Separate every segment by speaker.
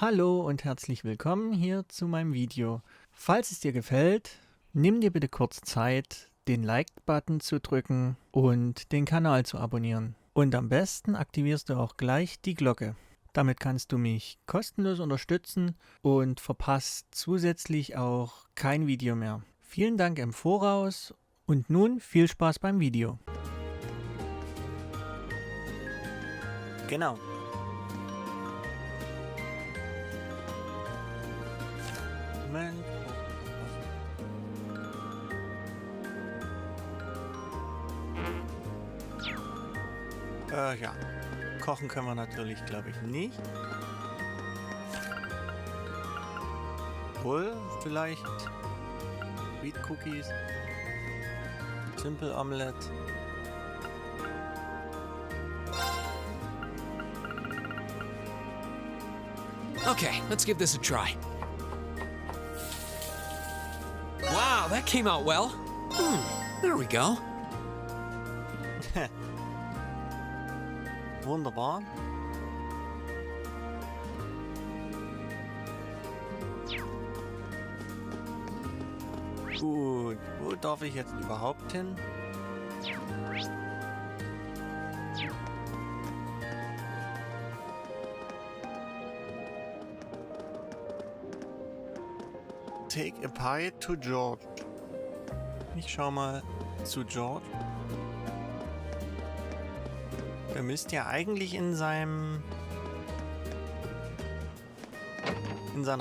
Speaker 1: Hallo und herzlich willkommen hier zu meinem Video. Falls es dir gefällt, nimm dir bitte kurz Zeit, den Like-Button zu drücken und den Kanal zu abonnieren. Und am besten aktivierst du auch gleich die Glocke. Damit kannst du mich kostenlos unterstützen und verpasst zusätzlich auch kein Video mehr. Vielen Dank im Voraus und nun viel Spaß beim Video. Genau. Moment. Ja. Kochen können wir natürlich, glaube ich, nicht. Wohl, vielleicht Wheat Cookies, Simple Omelette.
Speaker 2: Okay, let's give this a try. Wow, that came out well. There we go.
Speaker 1: Wunderbar. Gut, wo darf ich jetzt überhaupt hin? Take a pie to George. Ich schau mal zu George. Der müsste ja eigentlich in seiner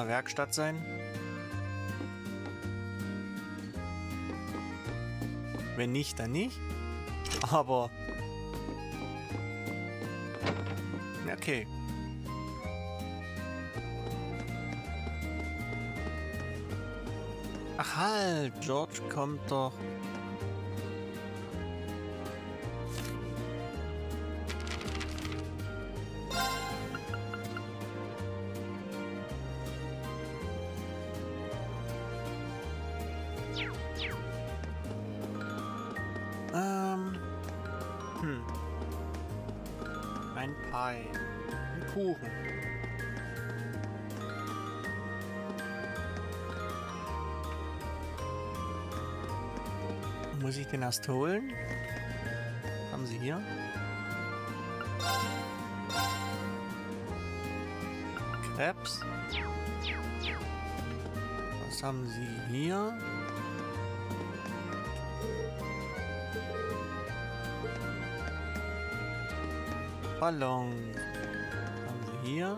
Speaker 1: Werkstatt sein. Wenn nicht, dann nicht. Aber okay. Ach halt, George kommt doch. Ein Pie. Ein Kuchen. Muss ich den erst holen? Haben Sie hier? Krebs. Was haben Sie hier? Ballons. Was haben Sie hier?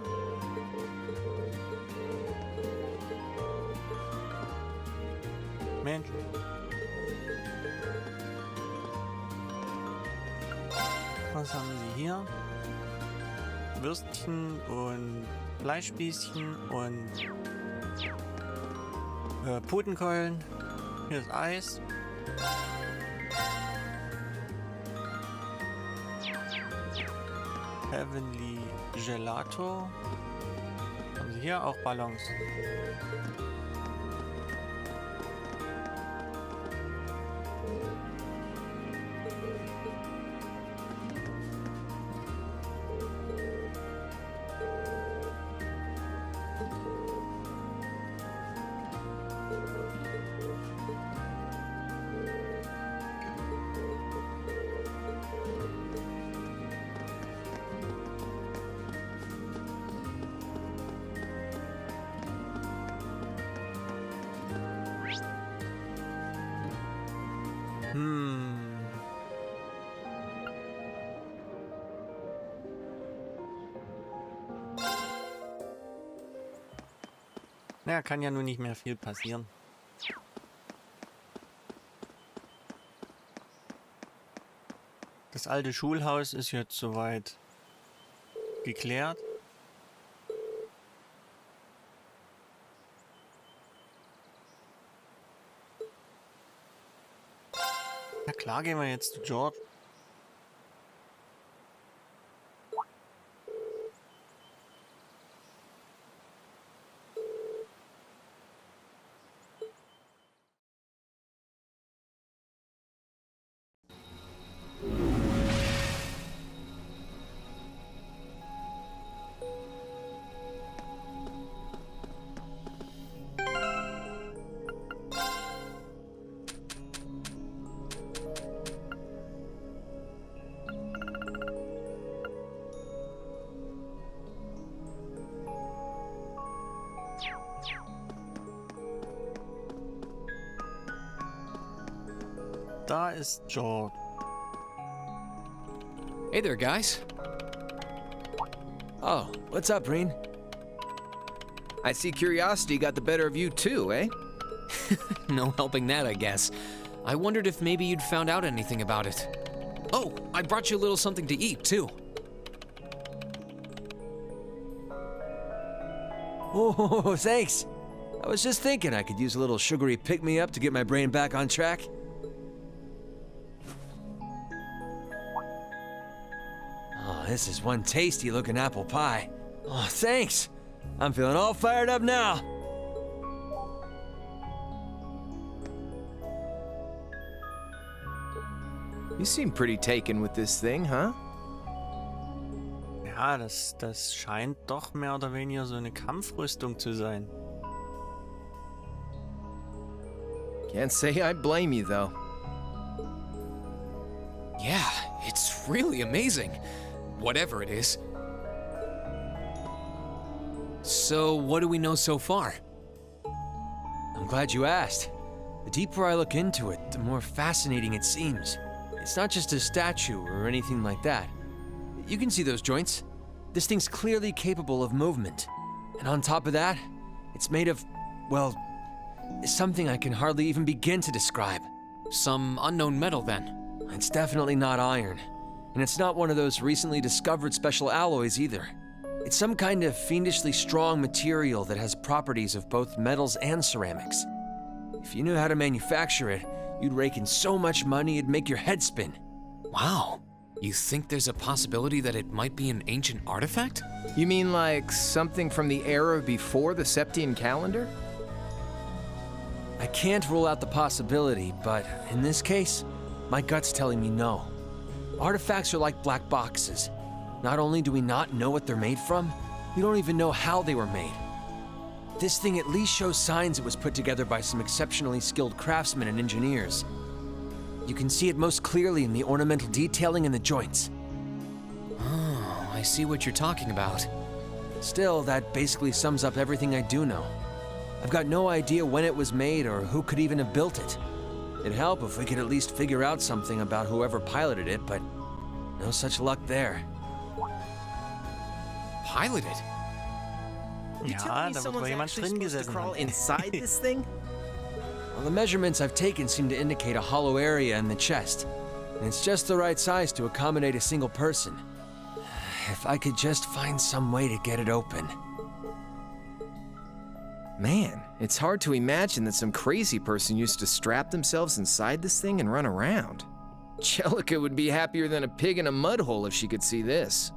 Speaker 1: Mensch. Was haben Sie hier? Würstchen und Fleischspießchen und Putenkeulen. Hier ist Eis. Heavenly Gelato. Haben Sie hier auch Ballons? Naja, kann ja nun nicht mehr viel passieren. Das alte Schulhaus ist jetzt soweit geklärt. Na klar, gehen wir jetzt zu George. da ist George.
Speaker 2: Hey there, guys.
Speaker 3: Oh, what's up, Rean?
Speaker 4: I see curiosity got the better of you too, eh?
Speaker 2: No helping that, I guess. I wondered if maybe you'd found out anything about it. Oh, I brought you a little something to eat, too.
Speaker 3: Oh, thanks. I was just thinking I could use a little sugary pick-me-up to get my brain back on track. Oh, this is one tasty-looking apple pie. Oh, thanks. I'm feeling all fired up now.
Speaker 4: You seem pretty taken with this thing, huh?
Speaker 1: Ja, das scheint doch mehr oder weniger so eine Kampfrüstung zu sein.
Speaker 4: Can't say I blame you, though.
Speaker 2: Yeah, it's really amazing. Whatever it is. So, what do we know so far?
Speaker 3: I'm glad you asked. The deeper I look into it, the more fascinating it seems. It's not just a statue or anything like that. You can see those joints. This thing's clearly capable of movement. And on top of that, it's made of, well, something I can hardly even begin to describe.
Speaker 2: Some unknown metal, then.
Speaker 3: It's definitely not iron. And it's not one of those recently discovered special alloys either. It's some kind of fiendishly strong material that has properties of both metals and ceramics. If you knew how to manufacture it, you'd rake in so much money it'd make your head spin.
Speaker 2: Wow. You think there's a possibility that it might be an ancient artifact?
Speaker 4: You mean like something from the era before the Septian calendar?
Speaker 3: I can't rule out the possibility, but in this case, my gut's telling me no. Artifacts are like black boxes. Not only do we not know what they're made from, we don't even know how they were made. This thing at least shows signs it was put together by some exceptionally skilled craftsmen and engineers. You can see it most clearly in the ornamental detailing in the joints.
Speaker 2: Oh, I see what you're talking about.
Speaker 3: Still, that basically sums up everything I do know. I've got no idea when it was made or who could even have built it. It'd help if we could at least figure out something about whoever piloted it, but no such luck there.
Speaker 2: Piloted?
Speaker 1: Ja, da wird wohl jemand drin gesessen haben.
Speaker 4: inside this thing?
Speaker 3: Well, the measurements I've taken seem to indicate a hollow area in the chest, and it's just the right size to accommodate a single person. If I could just find some way to get it open.
Speaker 4: Man, it's hard to imagine that some crazy person used to strap themselves inside this thing and run around. Jellica would be happier than a pig in a mud hole if she could see this.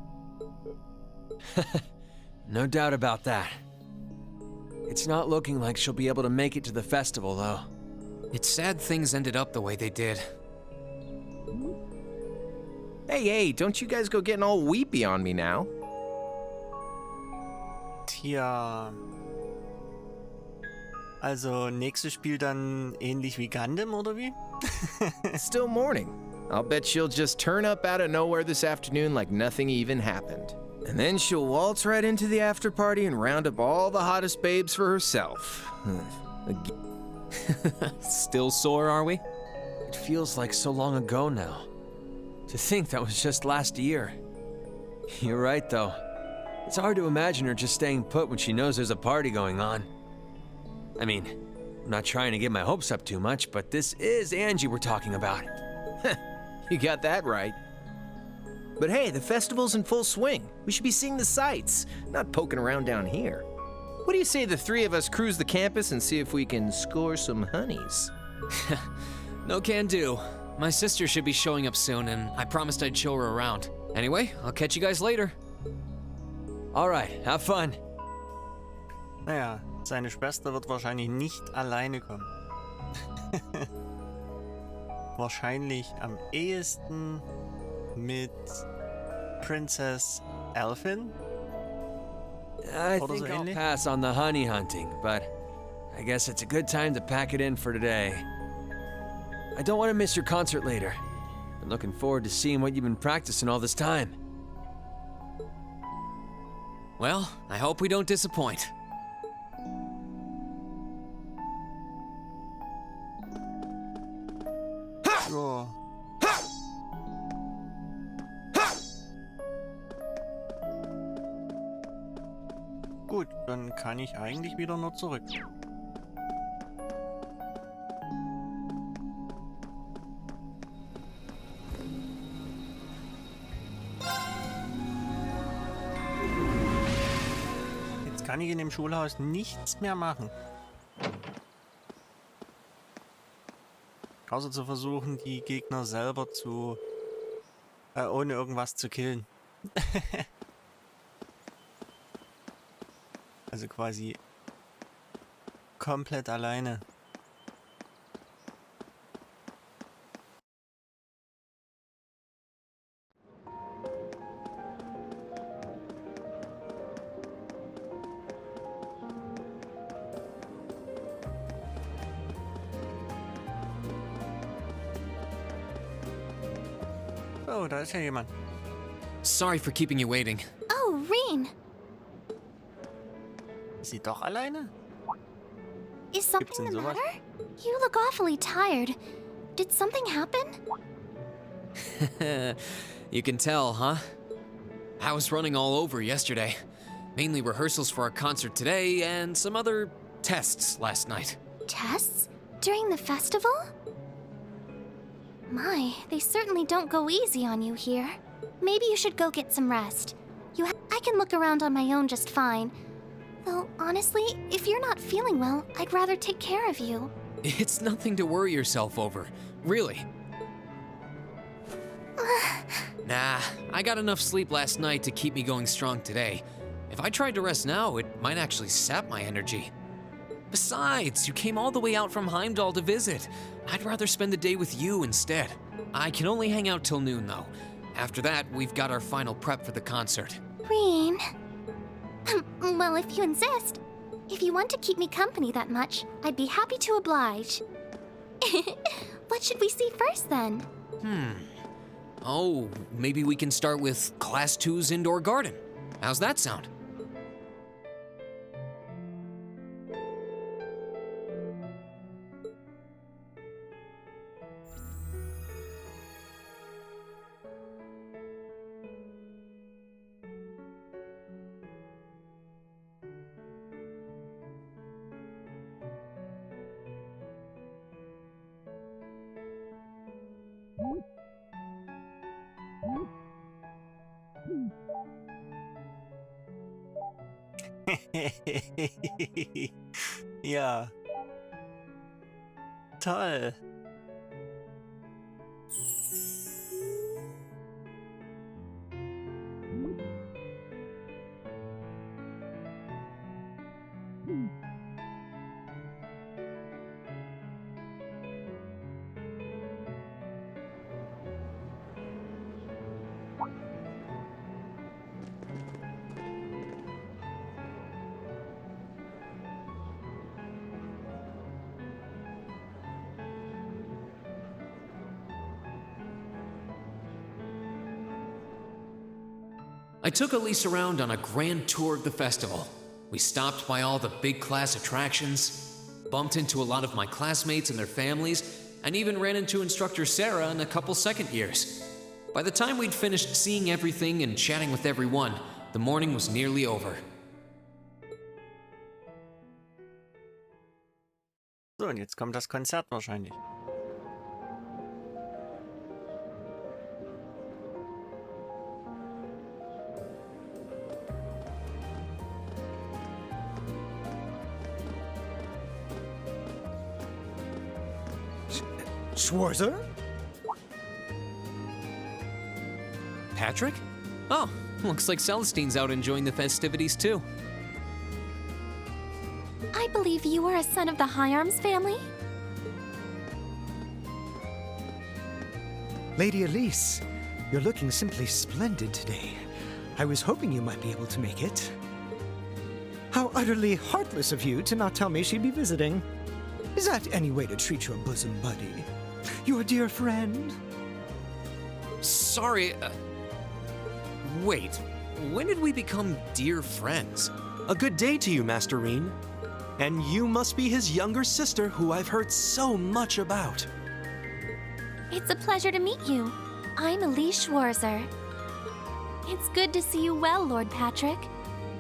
Speaker 3: No doubt about that. It's not looking like she'll be able to make it to the festival, though.
Speaker 2: It's sad things ended up the way they did.
Speaker 4: Hey, don't you guys go getting all weepy on me now.
Speaker 1: Tja. Also, nächstes Spiel dann ähnlich wie Gundam, oder wie?
Speaker 4: It's still morning. I'll bet she'll just turn up out of nowhere this afternoon like nothing even happened. And then she'll waltz right into the after party and round up all the hottest babes for herself.
Speaker 2: Still sore, are we?
Speaker 3: It feels like so long ago now. To think that was just last year. You're right, though. It's hard to imagine her just staying put when she knows there's a party going on. I mean, I'm not trying to get my hopes up too much, but this is Angie we're talking about.
Speaker 4: You got that right. But hey, the festival's in full swing. We should be seeing the sights, not poking around down here. What do you say the three of us cruise the campus and see if we can score some honeys?
Speaker 2: No can do. My sister should be showing up soon, and I promised I'd show her around. Anyway, I'll catch you guys later.
Speaker 3: All right, have fun.
Speaker 1: Naja, seine Schwester wird wahrscheinlich nicht alleine kommen. Wahrscheinlich am ehesten mit Princess Elfin.
Speaker 3: I
Speaker 1: Oder so
Speaker 3: think I'll
Speaker 1: ähnlich?
Speaker 3: pass on the honey hunting, but I guess it's a good time to pack it in for today. I don't want to miss your concert later. I'm looking forward to seeing what you've been practicing all this time.
Speaker 2: Well, I hope we don't disappoint.
Speaker 1: Ja. Gut, dann kann ich eigentlich wieder nur zurück. Jetzt kann ich in dem Schulhaus nichts mehr machen. Außer zu versuchen, die Gegner selber zu... ohne irgendwas zu killen. Also quasi komplett alleine. Oh, da ist ja jemand.
Speaker 2: Sorry for keeping you waiting.
Speaker 5: Oh, Rean.
Speaker 1: Ist sie doch alleine?
Speaker 5: Is something the matter? You look awfully tired. Did something happen?
Speaker 2: You can tell, huh? I was running all over yesterday. Mainly rehearsals for our concert today and some other tests last night.
Speaker 5: Tests? During the festival? My, they certainly don't go easy on you here. Maybe you should go get some rest. I can look around on my own just fine. Though, honestly, if you're not feeling well, I'd rather take care of you.
Speaker 2: It's nothing to worry yourself over, really. Nah, I got enough sleep last night to keep me going strong today. If I tried to rest now, it might actually sap my energy. Besides, you came all the way out from Heimdall to visit. I'd rather spend the day with you instead. I can only hang out till noon, though. After that, we've got our final prep for the concert.
Speaker 5: Rean. Well, if you insist. If you want to keep me company that much, I'd be happy to oblige. What should we see first, then?
Speaker 2: Oh, maybe we can start with Class 2's indoor garden. How's that sound?
Speaker 1: Ja. Toll.
Speaker 2: I took Elise around on a grand tour of the festival. We stopped by all the big class attractions, bumped into a lot of my classmates and their families, and even ran into instructor Sarah and a couple second years. By the time we'd finished seeing everything and chatting with everyone, the morning was nearly over.
Speaker 1: So, und jetzt kommt das Konzert wahrscheinlich.
Speaker 6: Schwarzer?
Speaker 2: Patrick? Oh, looks like Celestine's out enjoying the festivities too.
Speaker 5: I believe you are a son of the High Arms family?
Speaker 6: Lady Elise, you're looking simply splendid today. I was hoping you might be able to make it. How utterly heartless of you to not tell me she'd be visiting. Is that any way to treat your bosom buddy? Your dear friend?
Speaker 2: Sorry, wait, when did we become dear friends?
Speaker 7: A good day to you, Master Rean. And you must be his younger sister who I've heard so much about.
Speaker 5: It's a pleasure to meet you. I'm Rean Schwarzer. It's good to see you well, Lord Patrick.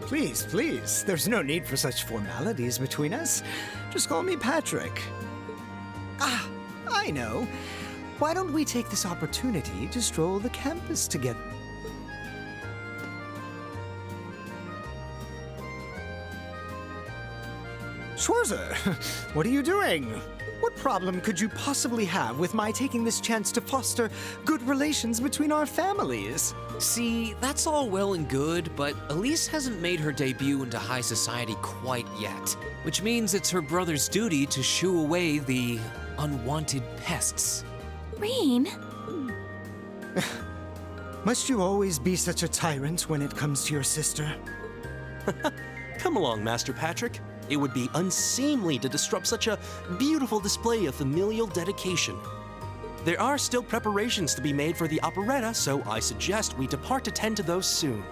Speaker 6: Please, please, there's no need for such formalities between us. Just call me Patrick. Ah, I know. Why don't we take this opportunity to stroll the campus together? Schwarzer, what are you doing? What problem could you possibly have with my taking this chance to foster good relations between our families?
Speaker 2: See, that's all well and good, but Elise hasn't made her debut into high society quite yet, which means it's her brother's duty to shoo away the unwanted pests.
Speaker 5: Rean?
Speaker 6: Must you always be such a tyrant when it comes to your sister?
Speaker 7: Come along, Master Patrick. It would be unseemly to disrupt such a beautiful display of familial dedication. There are still preparations to be made for the operetta, so I suggest we depart to tend to those soon.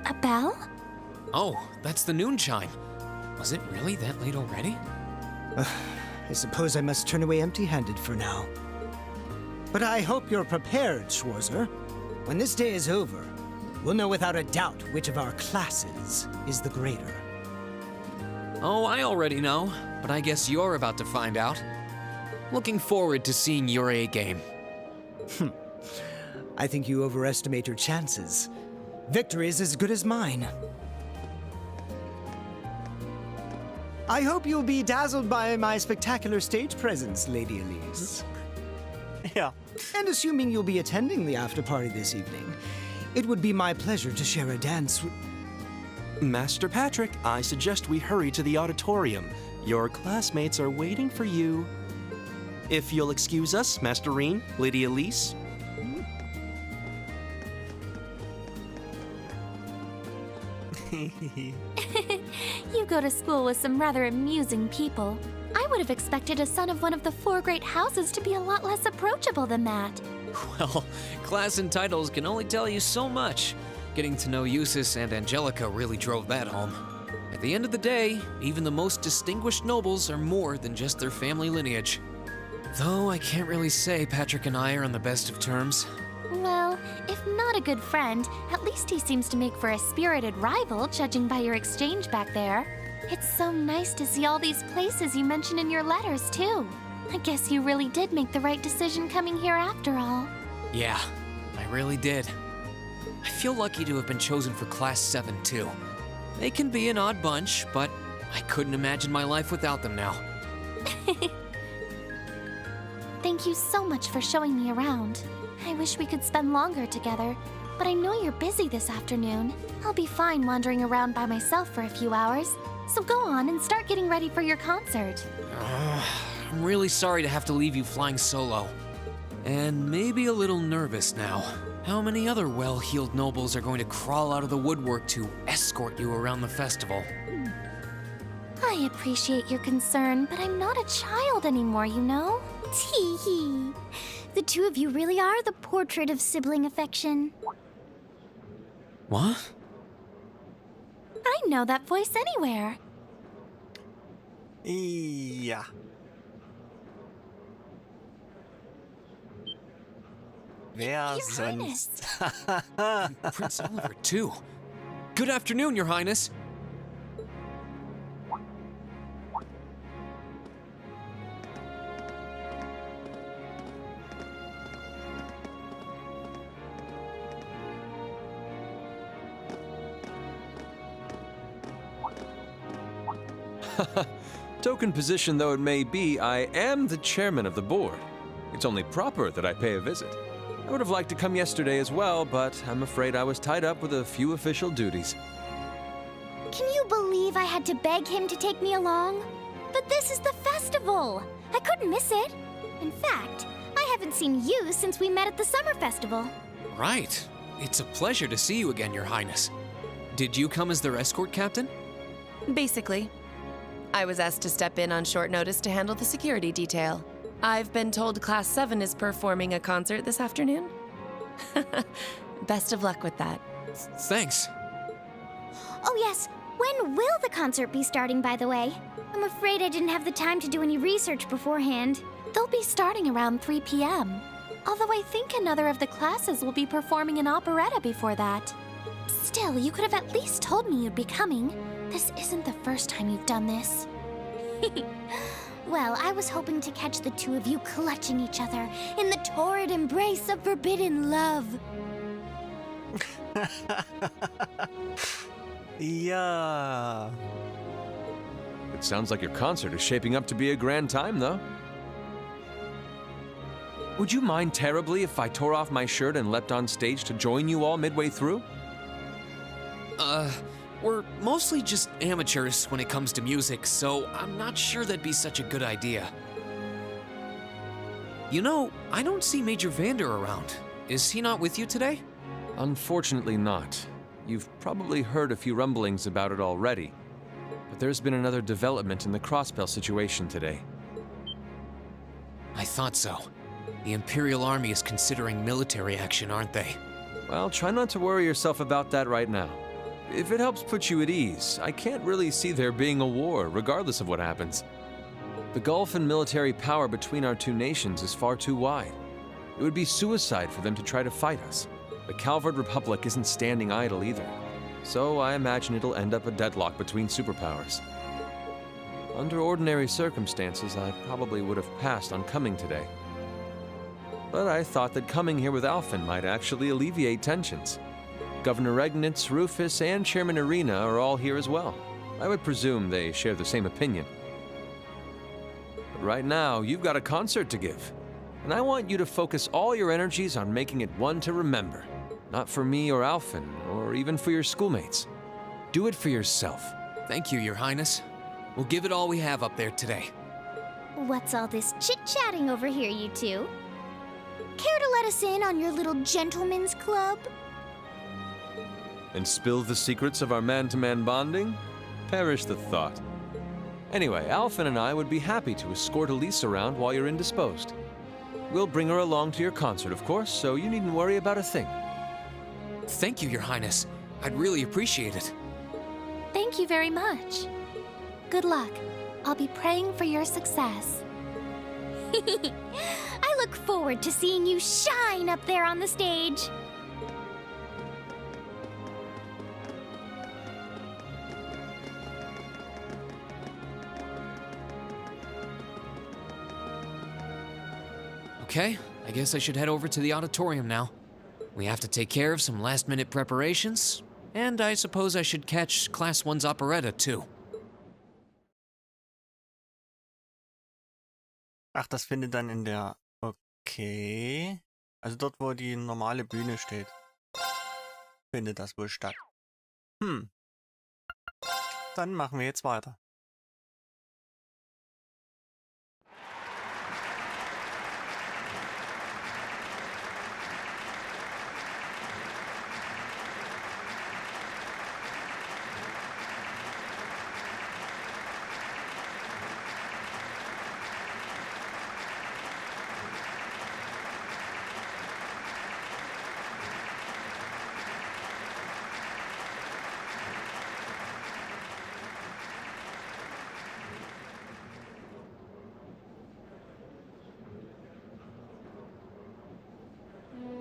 Speaker 5: A bell?
Speaker 2: Oh, that's the noon chime. Was it really that late already?
Speaker 6: I suppose I must turn away empty-handed for now. But I hope you're prepared, Schwarzer. When this day is over, we'll know without a doubt which of our classes is the greater.
Speaker 2: Oh, I already know, but I guess you're about to find out. Looking forward to seeing your A game.
Speaker 6: I think you overestimate your chances. Victory is as good as mine. I hope you'll be dazzled by my spectacular stage presence, Lady Elise.
Speaker 1: Ja.
Speaker 6: And assuming you'll be attending the after-party this evening, it would be my pleasure to share a dance with...
Speaker 7: Master Patrick, I suggest we hurry to the auditorium. Your classmates are waiting for you. If you'll excuse us, Master Rean, Lady Elise.
Speaker 5: You go to school with some rather amusing people. I would have expected a son of one of the 4 great houses to be a lot less approachable than that.
Speaker 2: Well, class and titles can only tell you so much. Getting to know Eustace and Angelica really drove that home. At the end of the day, even the most distinguished nobles are more than just their family lineage. Though I can't really say Patrick and I are on the best of terms.
Speaker 5: Well, if not a good friend, at least he seems to make for a spirited rival, judging by your exchange back there. It's so nice to see all these places you mention in your letters, too. I guess you really did make the right decision coming here after all.
Speaker 2: Yeah, I really did. I feel lucky to have been chosen for Class 7, too. They can be an odd bunch, but I couldn't imagine my life without them now.
Speaker 5: Thank you so much for showing me around. I wish we could spend longer together, but I know you're busy this afternoon. I'll be fine wandering around by myself for a few hours, so go on and start getting ready for your concert.
Speaker 2: I'm really sorry to have to leave you flying solo. And maybe a little nervous now. How many other well-heeled nobles are going to crawl out of the woodwork to escort you around the festival?
Speaker 5: I appreciate your concern, but I'm not a child anymore, you know?
Speaker 8: Tee-hee. The two of you really are the portrait of sibling affection.
Speaker 2: What?
Speaker 5: I know that voice anywhere.
Speaker 1: Ja. Wer
Speaker 5: Your
Speaker 1: sonst?
Speaker 2: Prince Oliver, too. Good afternoon, Your Highness.
Speaker 3: Token position though it may be, I am the chairman of the board. It's only proper that I pay a visit. I would have liked to come yesterday as well, but I'm afraid I was tied up with a few official duties.
Speaker 8: Can you believe I had to beg him to take me along? But this is the festival! I couldn't miss it. In fact, I haven't seen you since we met at the summer festival.
Speaker 2: Right. It's a pleasure to see you again, Your Highness. Did you come as their escort captain?
Speaker 9: Basically. I was asked to step in on short notice to handle the security detail. I've been told Class 7 is performing a concert this afternoon. Best of luck with that.
Speaker 2: Thanks.
Speaker 8: Oh yes, when will the concert be starting, by the way? I'm afraid I didn't have the time to do any research beforehand.
Speaker 5: They'll be starting around 3 p.m. Although I think another of the classes will be performing an operetta before that. Still, you could have at least told me you'd be coming. This isn't the first time you've done this.
Speaker 8: Well, I was hoping to catch the two of you clutching each other in the torrid embrace of forbidden love.
Speaker 1: Ja.
Speaker 3: It sounds like your concert is shaping up to be a grand time, though. Would you mind terribly if I tore off my shirt and leapt on stage to join you all midway through?
Speaker 2: We're mostly just amateurs when it comes to music, so I'm not sure that'd be such a good idea. You know, I don't see Major Vander around. Is he not with you today?
Speaker 3: Unfortunately not. You've probably heard a few rumblings about it already. But there's been another development in the Crossbell situation today.
Speaker 2: I thought so. The Imperial Army is considering military action, aren't they?
Speaker 3: Well, try not to worry yourself about that right now. If it helps put you at ease, I can't really see there being a war, regardless of what happens. The gulf in military power between our two nations is far too wide. It would be suicide for them to try to fight us. The Calvard Republic isn't standing idle either, so I imagine it'll end up a deadlock between superpowers. Under ordinary circumstances, I probably would have passed on coming today. But I thought that coming here with Alphen might actually alleviate tensions. Governor Regnitz, Rufus, and Chairman Arena are all here as well. I would presume they share the same opinion. But right now, you've got a concert to give. And I want you to focus all your energies on making it one to remember. Not for me or Alphen, or even for your schoolmates. Do it for yourself.
Speaker 2: Thank you, Your Highness. We'll give it all we have up there today.
Speaker 8: What's all this chit-chatting over here, you two? Care to let us in on your little gentlemen's club?
Speaker 3: And spill the secrets of our man-to-man bonding? Perish the thought. Anyway, Alphen and I would be happy to escort Elise around while you're indisposed. We'll bring her along to your concert, of course, so you needn't worry about a thing.
Speaker 2: Thank you, Your Highness. I'd really appreciate it.
Speaker 5: Thank you very much. Good luck. I'll be praying for your success.
Speaker 8: I look forward to seeing you shine up there on the stage.
Speaker 2: Okay, I guess I should head over to the auditorium now. We have to take care of some last-minute preparations, and I suppose I should catch Class 1's operetta too.
Speaker 1: Ach, das findet dann in der... Okay. Also dort, wo die normale Bühne steht, findet das wohl statt. Dann machen wir jetzt weiter.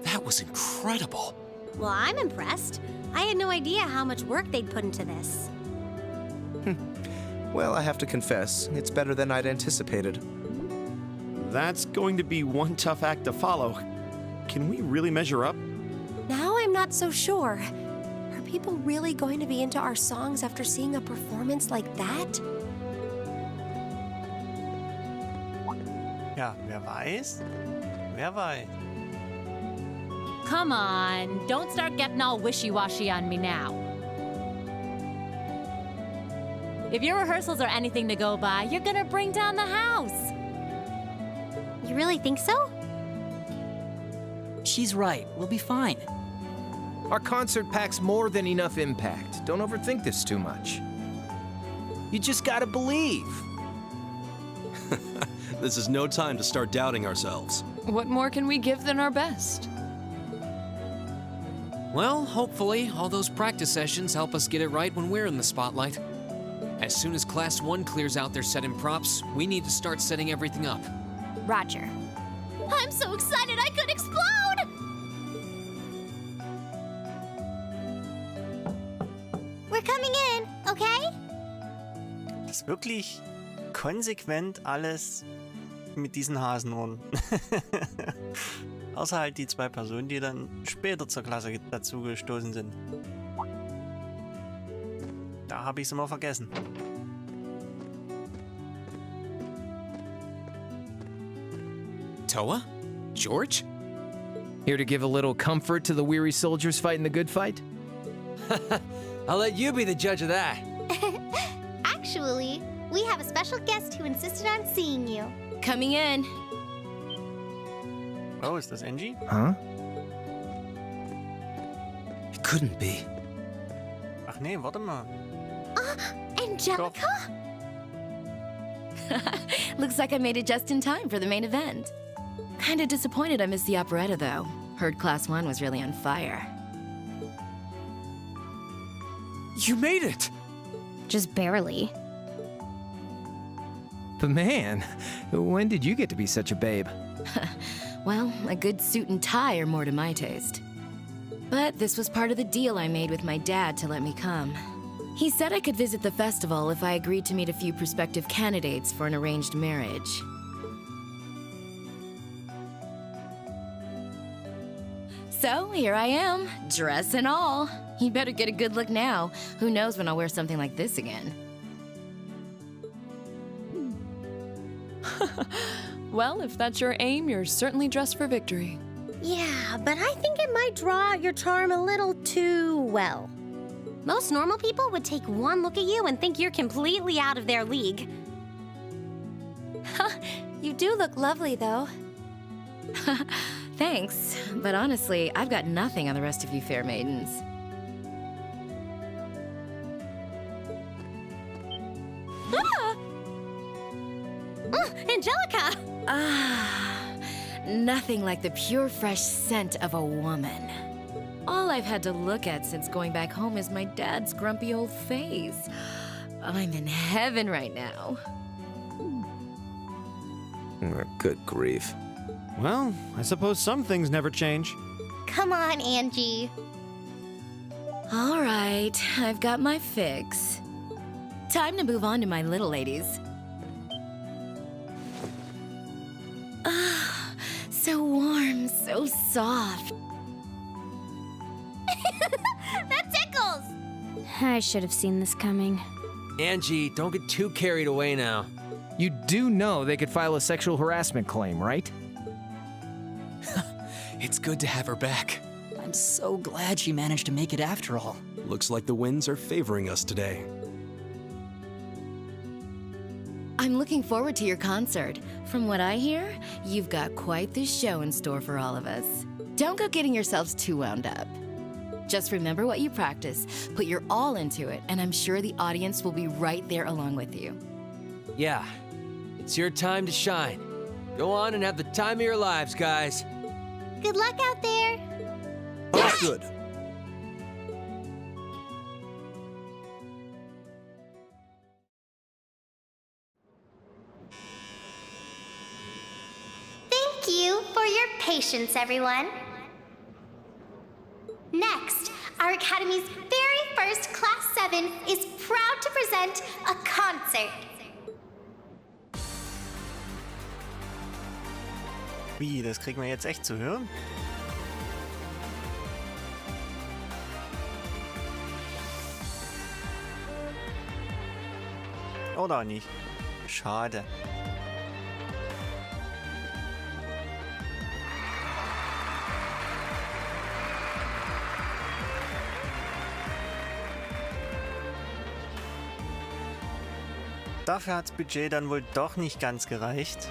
Speaker 2: That was incredible.
Speaker 10: Well, I'm impressed. I had no idea how much work they'd put into this.
Speaker 4: Well, I have to confess, it's better than I'd anticipated.
Speaker 7: That's going to be one tough act to follow. Can we really measure up?
Speaker 10: Now I'm not so sure. Are people really going to be into our songs after seeing a performance like that?
Speaker 1: Ja, wer weiß? Wer weiß?
Speaker 11: Come on, don't start getting all wishy-washy on me now. If your rehearsals are anything to go by, you're gonna bring down the house.
Speaker 10: You really think so?
Speaker 12: She's right. We'll be fine.
Speaker 4: Our concert packs more than enough impact. Don't overthink this too much. You just gotta believe.
Speaker 7: This is no time to start doubting ourselves.
Speaker 9: What more can we give than our best?
Speaker 2: Well, hopefully, all those practice sessions help us get it right when we're in the spotlight. As soon as Class 1 clears out their set and props, we need to start setting everything up.
Speaker 8: Roger. I'm so excited I could explode! We're coming in, okay?
Speaker 1: Das ist wirklich konsequent alles mit diesen Hasenrunden. Außer halt die 2 Personen, die dann später zur Klasse dazu gestoßen sind. Da habe ich es immer vergessen.
Speaker 2: Toa? George?
Speaker 4: Here to give a little comfort to the weary soldiers fighting the good fight?
Speaker 3: I'll let you be the judge of that.
Speaker 8: Actually, we have a special guest who insisted on seeing you.
Speaker 9: Coming in.
Speaker 1: Oh, ist das Angie?
Speaker 4: Huh?
Speaker 3: It couldn't be.
Speaker 1: Ach nee, warte mal.
Speaker 8: Angelica?
Speaker 9: Looks like I made it just in time for the main event. Kinda disappointed I missed the operetta, though. Heard Class 1 was really on fire.
Speaker 3: You made it!
Speaker 8: Just barely.
Speaker 4: But man, when did you get to be such a babe?
Speaker 9: Well, a good suit and tie are more to my taste. But this was part of the deal I made with my dad to let me come. He said I could visit the festival if I agreed to meet a few prospective candidates for an arranged marriage. So here I am, dress and all. You better get a good look now. Who knows when I'll wear something like this again.
Speaker 12: Well, if that's your aim, you're certainly dressed for victory.
Speaker 10: Yeah, but I think it might draw out your charm a little too well.
Speaker 8: Most normal people would take one look at you and think you're completely out of their league.
Speaker 10: You do look lovely, though.
Speaker 9: Thanks, but honestly, I've got nothing on the rest of you fair maidens.
Speaker 8: Angelica!
Speaker 9: Nothing like the pure fresh scent of a woman. All I've had to look at since going back home is my dad's grumpy old face. I'm in heaven right now.
Speaker 3: Good grief.
Speaker 13: Well, I suppose some things never change.
Speaker 8: Come on, Angie.
Speaker 9: All right, I've got my fix. Time to move on to my little ladies. Ah, so warm, so soft.
Speaker 8: That tickles! I should have seen this coming.
Speaker 3: Angie, don't get too carried away now.
Speaker 4: You do know they could file a sexual harassment claim, right?
Speaker 2: It's good to have her back.
Speaker 14: I'm so glad she managed to make it after all.
Speaker 7: Looks like the winds are favoring us today.
Speaker 9: I'm looking forward to your concert. From what I hear, you've got quite the show in store for all of us. Don't go getting yourselves too wound up. Just remember what you practice, put your all into it, and I'm sure the audience will be right there along with you.
Speaker 3: Yeah, it's your time to shine. Go on and have the time of your lives, guys.
Speaker 8: Good luck out there.
Speaker 7: Good.
Speaker 5: Thank you for your patience, everyone. Next, our Academy's very first Class 7 is proud to present a concert.
Speaker 1: Wie, das kriegen wir jetzt echt zu hören? Oder nicht? Schade. Dafür hat's Budget dann wohl doch nicht ganz gereicht.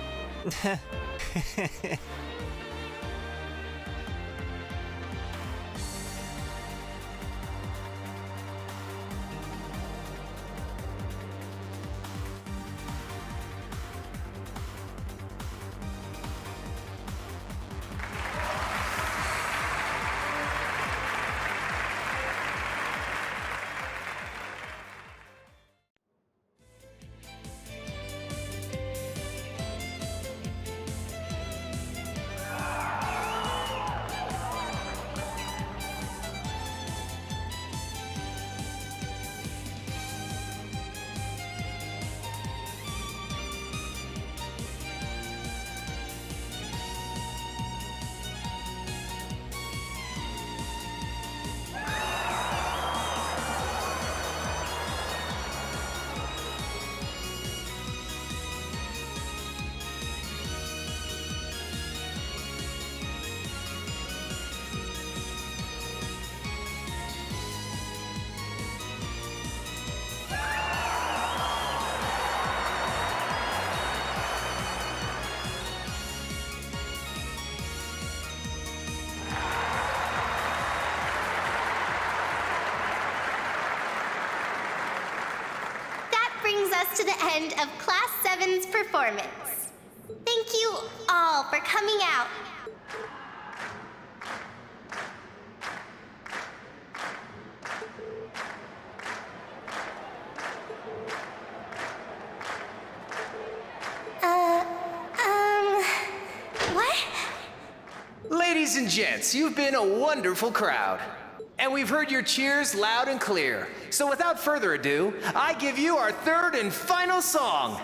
Speaker 5: us to the end of Class 7's performance. Thank you all for coming out. What?
Speaker 4: Ladies and gents, you've been a wonderful crowd. And we've heard your cheers loud and clear. So without further ado, I give you our third and final song.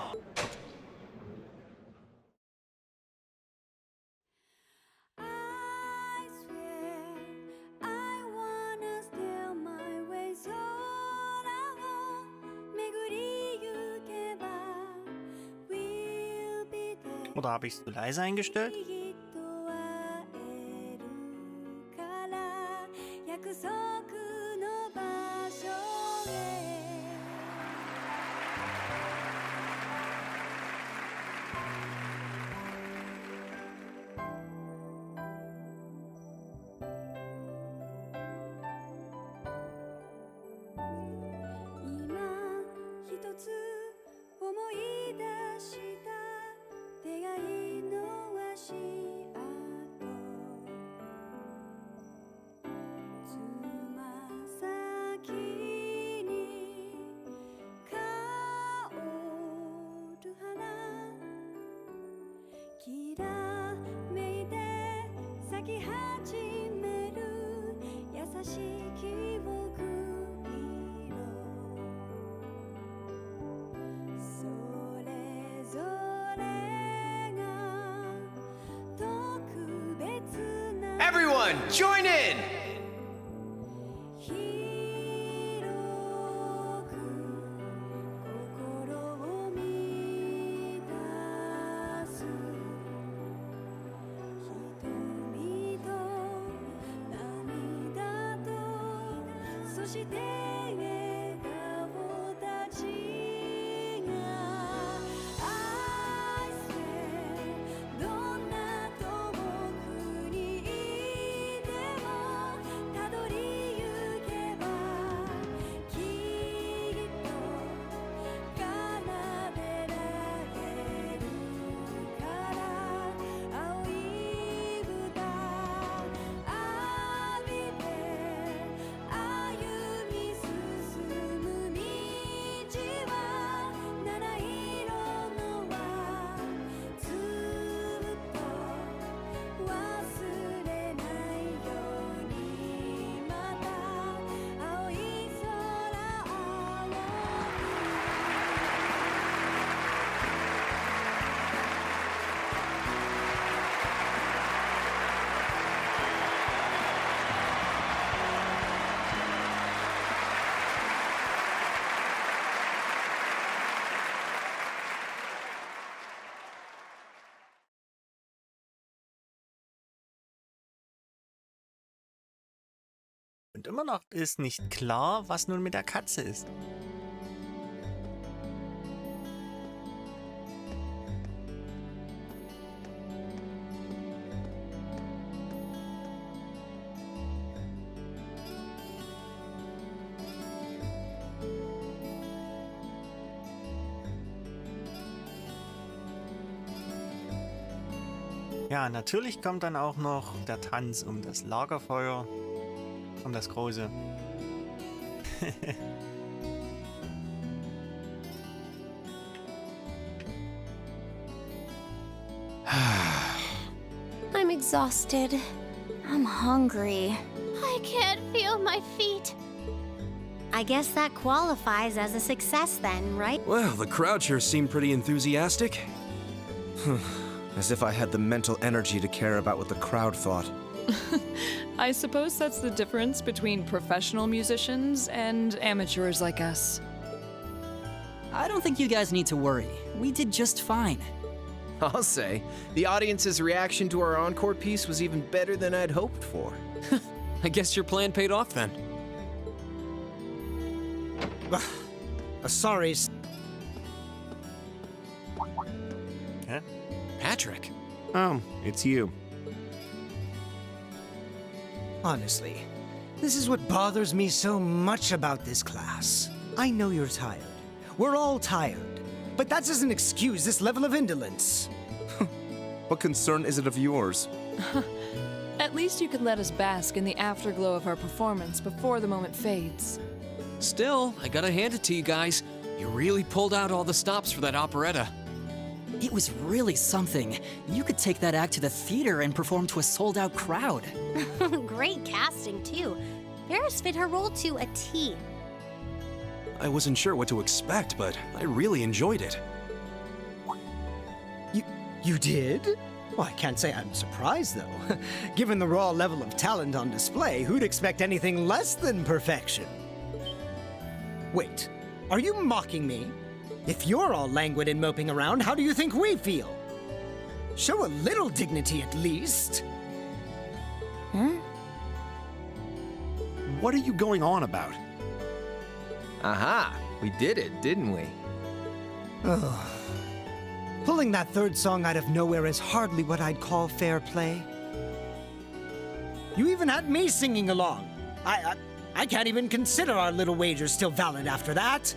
Speaker 1: Oder habe ich es zu leise eingestellt?
Speaker 4: Everyone, join in!
Speaker 1: Und immer noch ist nicht klar, was nun mit der Katze ist. Ja, natürlich kommt dann auch noch der Tanz um das Lagerfeuer. Um das große.
Speaker 10: I'm exhausted.
Speaker 8: I'm hungry. I can't feel my feet. I guess that qualifies as a success then, right?
Speaker 7: Well, the crowd sure seemed pretty enthusiastic.
Speaker 4: As if I had the mental energy to care about what the crowd thought.
Speaker 12: I suppose that's the difference between professional musicians and amateurs like us.
Speaker 14: I don't think you guys need to worry. We did just fine.
Speaker 4: I'll say, the audience's reaction to our encore piece was even better than I'd hoped for.
Speaker 2: I guess your plan paid off then.
Speaker 6: Sorry.
Speaker 1: Huh?
Speaker 2: Patrick.
Speaker 13: Oh, it's you.
Speaker 6: Honestly, this is what bothers me so much about this class. I know you're tired. We're all tired. but that doesn't excuse this level of indolence.
Speaker 15: What concern is it of yours?
Speaker 12: At least you can let us bask in the afterglow of our performance before the moment fades.
Speaker 2: Still, I gotta hand it to you guys. You really pulled out all the stops for that operetta.
Speaker 14: It was really something. You could take that act to the theater and perform to a sold-out crowd.
Speaker 10: Great casting, too. Ferris fit her role to a T.
Speaker 7: I wasn't sure what to expect, but I really enjoyed it.
Speaker 6: You did? Well, I can't say I'm surprised, though. Given the raw level of talent on display, who'd expect anything less than perfection? Wait, are you mocking me? If you're all languid and moping around, how do you think we feel? Show a little dignity at least.
Speaker 13: What are you going on about?
Speaker 4: Aha! We did it, didn't we?
Speaker 6: Ugh. Pulling that third song out of nowhere is hardly what I'd call fair play. You even had me singing along. I can't even consider our little wager still valid after that.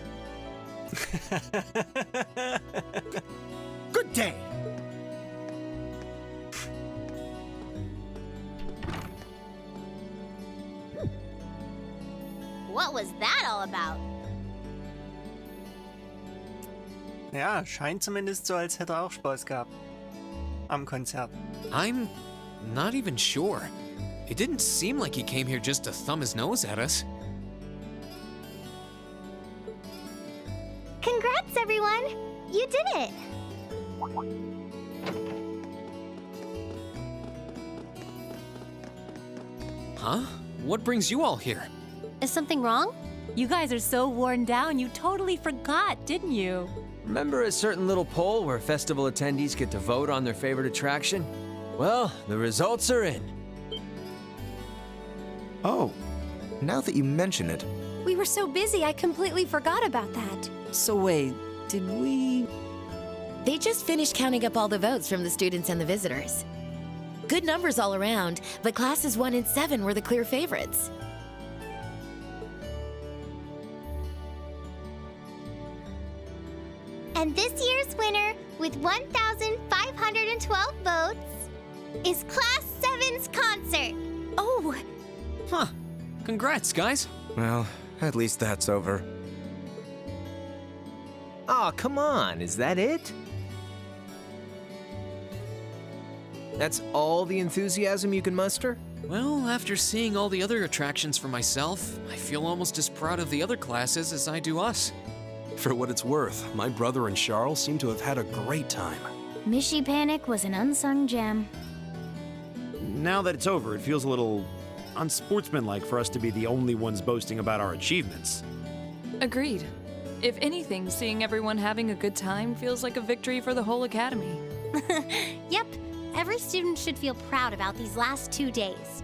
Speaker 6: Good day.
Speaker 8: What was that all about?
Speaker 1: Ja, scheint zumindest so, als hätte er auch Spaß gehabt. Am Konzert.
Speaker 2: I'm not even sure. It didn't seem like he came here just to thumb his nose at us.
Speaker 8: Congrats, everyone! You did it!
Speaker 2: Huh? What brings you all here?
Speaker 10: Is something wrong?
Speaker 11: You guys are so worn down, you totally forgot, didn't you?
Speaker 3: Remember a certain little poll where festival attendees get to vote on their favorite attraction? Well, the results are in.
Speaker 15: Oh, now that you mention it.
Speaker 10: We were so busy, I completely forgot about that.
Speaker 14: So wait, did we...
Speaker 9: They just finished counting up all the votes from the students and the visitors. Good numbers all around, but classes 1 and 7 were the clear favorites.
Speaker 8: And this year's winner, with 1,512 votes, is Class 7's Concert.
Speaker 10: Oh!
Speaker 2: Huh. Congrats, guys.
Speaker 15: Well, at least that's over.
Speaker 4: Aw, come on, is that it? That's all the enthusiasm you can muster?
Speaker 2: Well, after seeing all the other attractions for myself, I feel almost as proud of the other classes as I do us.
Speaker 7: For what it's worth, my brother and Charles seem to have had a great time.
Speaker 8: Mishy Panic was an unsung gem.
Speaker 13: Now that it's over, it feels a little unsportsmanlike for us to be the only ones boasting about our achievements.
Speaker 12: Agreed. If anything, seeing everyone having a good time feels like a victory for the whole academy.
Speaker 8: Yep, every student should feel proud about these last 2 days.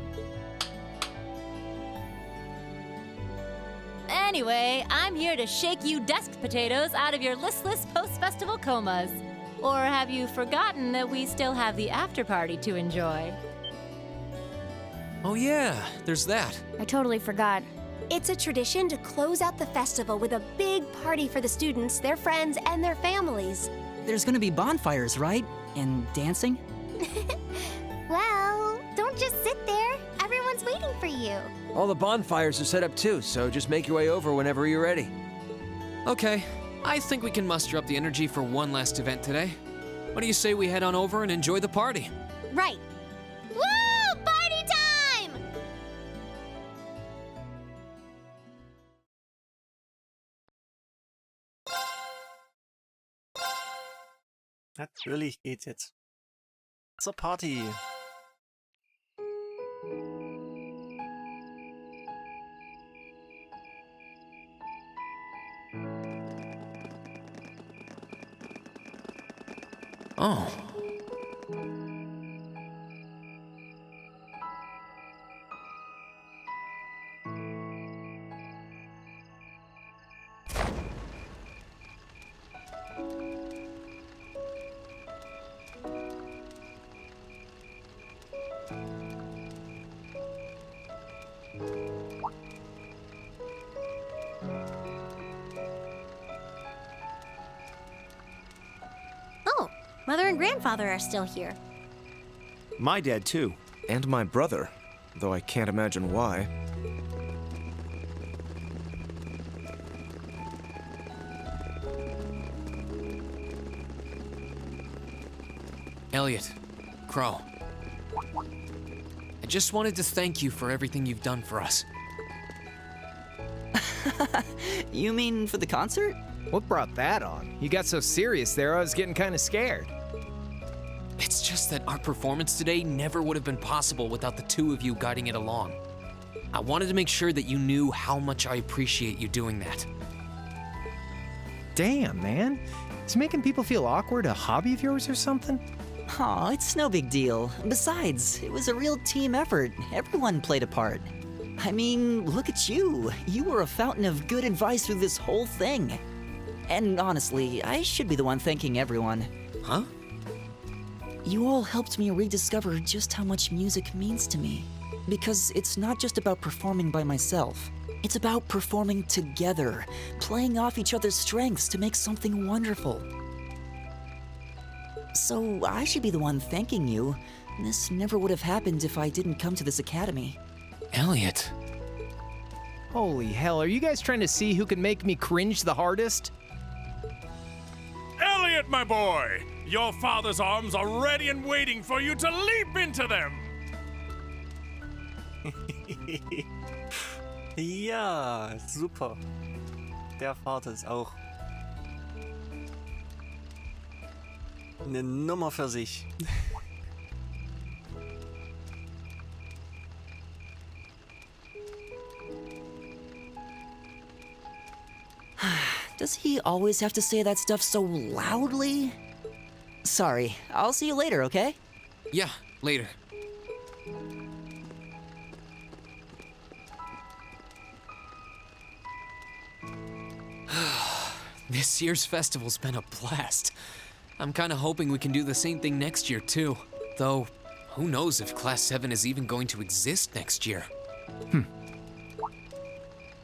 Speaker 11: Anyway, I'm here to shake you desk potatoes out of your listless post-festival comas. Or have you forgotten that we still have the after-party to enjoy?
Speaker 2: Oh yeah, there's that.
Speaker 10: I totally forgot. It's a tradition to close out the festival with a big party for the students, their friends, and their families.
Speaker 14: There's gonna be bonfires, right? And dancing?
Speaker 8: Well, don't just sit there. Everyone's waiting for you.
Speaker 3: All the bonfires are set up too, so just make your way over whenever you're ready.
Speaker 2: Okay, I think we can muster up the energy for one last event today. What do you say we head on over and enjoy the party?
Speaker 8: Right. Woo! Party time!
Speaker 1: Natürlich geht's jetzt zur Party.
Speaker 2: Oh.
Speaker 10: and grandfather are still here.
Speaker 13: My dad, too.
Speaker 15: And my brother, though I can't imagine why.
Speaker 2: Elliot, Crow. I just wanted to thank you for everything you've done for us.
Speaker 14: You mean for the concert?
Speaker 4: What brought that on? You got so serious there, I was getting kind of scared.
Speaker 2: It's just that our performance today never would have been possible without the two of you guiding it along. I wanted to make sure that you knew how much I appreciate you doing that.
Speaker 4: Damn, man. Is making people feel awkward a hobby of yours or something?
Speaker 14: Aw, it's no big deal. Besides, it was a real team effort. Everyone played a part. I mean, look at you. You were a fountain of good advice through this whole thing. And honestly, I should be the one thanking everyone.
Speaker 2: Huh?
Speaker 14: You all helped me rediscover just how much music means to me. Because it's not just about performing by myself. It's about performing together, playing off each other's strengths to make something wonderful. So I should be the one thanking you. This never would have happened if I didn't come to this academy.
Speaker 2: Elliot.
Speaker 4: Holy hell, are you guys trying to see who can make me cringe the hardest?
Speaker 16: Elliot, my boy! Your father's arms are ready and waiting for you to leap into them!
Speaker 1: Ja, super. Der Vater ist auch eine Nummer für sich.
Speaker 14: Does he always have to say that stuff so loudly? Sorry, I'll see you later, okay?
Speaker 2: Yeah, later. This year's festival's been a blast. I'm kinda hoping we can do the same thing next year, too. Though, who knows if Class 7 is even going to exist next year?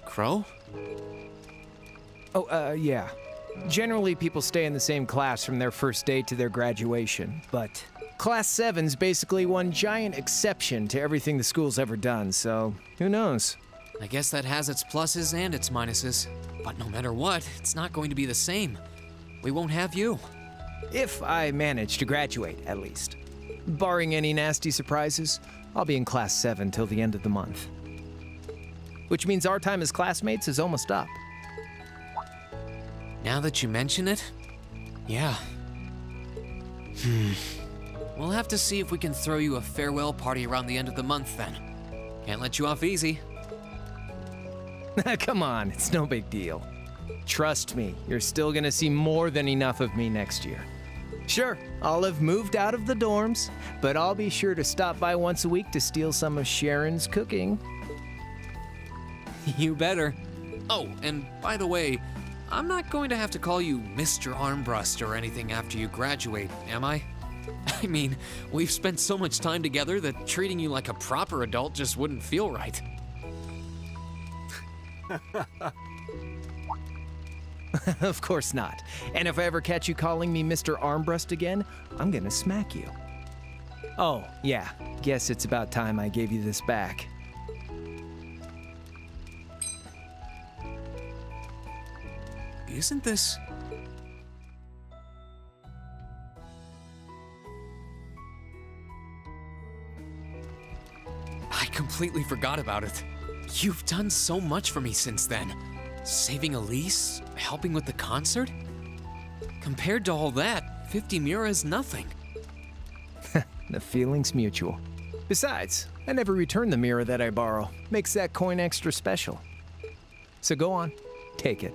Speaker 2: Crow?
Speaker 4: Oh, yeah. Generally, people stay in the same class from their first day to their graduation, but Class 7's basically one giant exception to everything the school's ever done, so who knows?
Speaker 2: I guess that has its pluses and its minuses. But no matter what, it's not going to be the same. We won't have you.
Speaker 4: If I manage to graduate, at least. Barring any nasty surprises, I'll be in Class 7 till the end of the month. Which means our time as classmates is almost up.
Speaker 2: Now that you mention it, yeah. We'll have to see if we can throw you a farewell party around the end of the month then. Can't let you off easy.
Speaker 4: Come on, it's no big deal. Trust me, you're still gonna see more than enough of me next year. Sure, I'll have moved out of the dorms, but I'll be sure to stop by once a week to steal some of Sharon's cooking.
Speaker 2: You better. Oh, and by the way, I'm not going to have to call you Mr. Armbrust or anything after you graduate, am I? I mean, we've spent so much time together that treating you like a proper adult just wouldn't feel right.
Speaker 4: Of course not. And if I ever catch you calling me Mr. Armbrust again, I'm gonna smack you. Oh, yeah. Guess it's about time I gave you this back.
Speaker 2: Isn't this... I completely forgot about it. You've done so much for me since then. Saving Elise, helping with the concert. Compared to all that, 50 Mira is nothing.
Speaker 4: The feeling's mutual. Besides, I never return the mirror that I borrow. Makes that coin extra special. So go on, take it.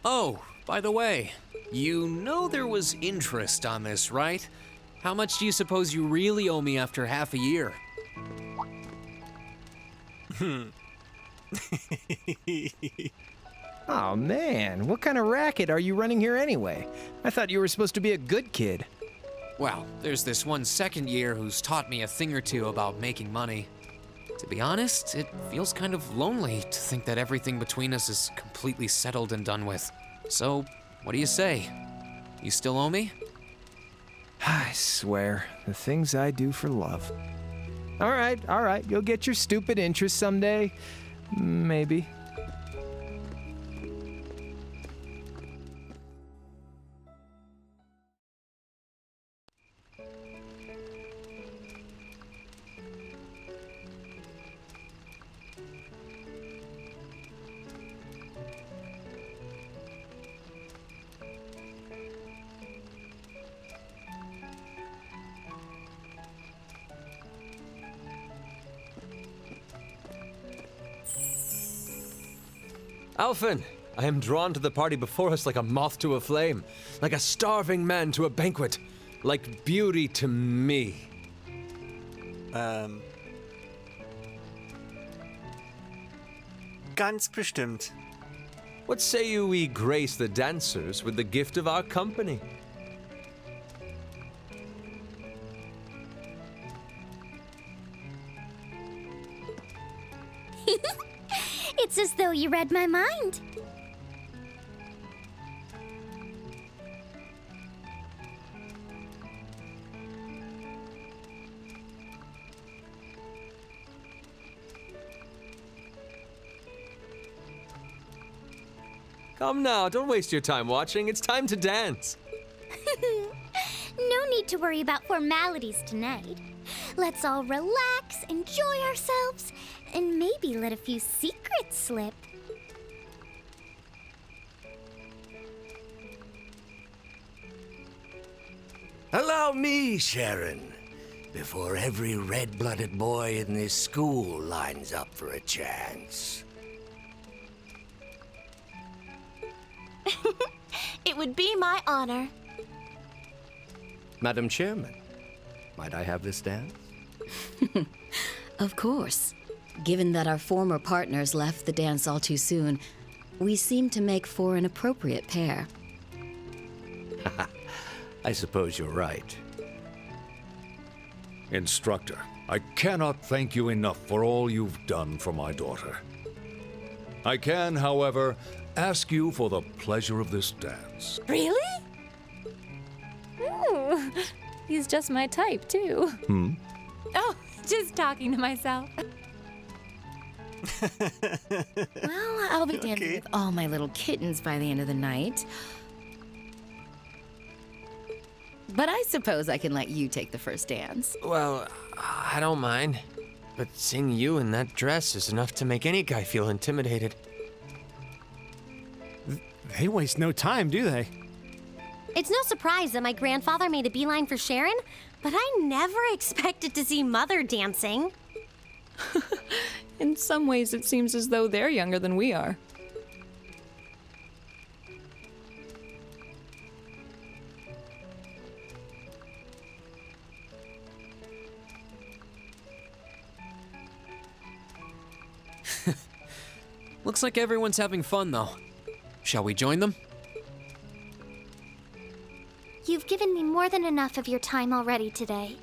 Speaker 2: Oh, by the way, you know there was interest on this, right? How much do you suppose you really owe me after half a year?
Speaker 4: Oh man, what kind of racket are you running here anyway? I thought you were supposed to be a good kid.
Speaker 2: Well, there's this one second year who's taught me a thing or two about making money. To be honest, it feels kind of lonely to think that everything between us is completely settled and done with. So, what do you say? You still owe me?
Speaker 4: I swear, the things I do for love. All right, you'll get your stupid interest someday. Maybe.
Speaker 3: Alphen, I am drawn to the party before us like a moth to a flame, like a starving man to a banquet, like beauty to me.
Speaker 1: Ganz bestimmt.
Speaker 3: What say you we grace the dancers with the gift of our company?
Speaker 8: It's as though you read my mind.
Speaker 3: Come now, don't waste your time watching. It's time to dance.
Speaker 8: No need to worry about formalities tonight. Let's all relax, enjoy ourselves, and maybe let a few secrets slip.
Speaker 17: Allow me, Sharon, before every red-blooded boy in this school lines up for a chance.
Speaker 10: It would be my honor.
Speaker 4: Madam Chairman, might I have this dance?
Speaker 9: Of course. Given that our former partners left the dance all too soon, we seem to make for an appropriate pair.
Speaker 17: I suppose you're right.
Speaker 18: Instructor, I cannot thank you enough for all you've done for my daughter. I can, however, ask you for the pleasure of this dance.
Speaker 11: Really? Ooh, he's just my type, too. Oh, just talking to myself.
Speaker 9: Well, I'll be dancing with all my little kittens by the end of the night. But I suppose I can let you take the first dance.
Speaker 3: Well, I don't mind. But seeing you in that dress is enough to make any guy feel intimidated.
Speaker 13: They waste no time, do they?
Speaker 10: It's no surprise that my grandfather made a beeline for Sharon, but I never expected to see Mother dancing.
Speaker 12: In some ways, it seems as though they're younger than we are.
Speaker 2: Looks like everyone's having fun, though. Shall we join them?
Speaker 5: You've given me more than enough of your time already today.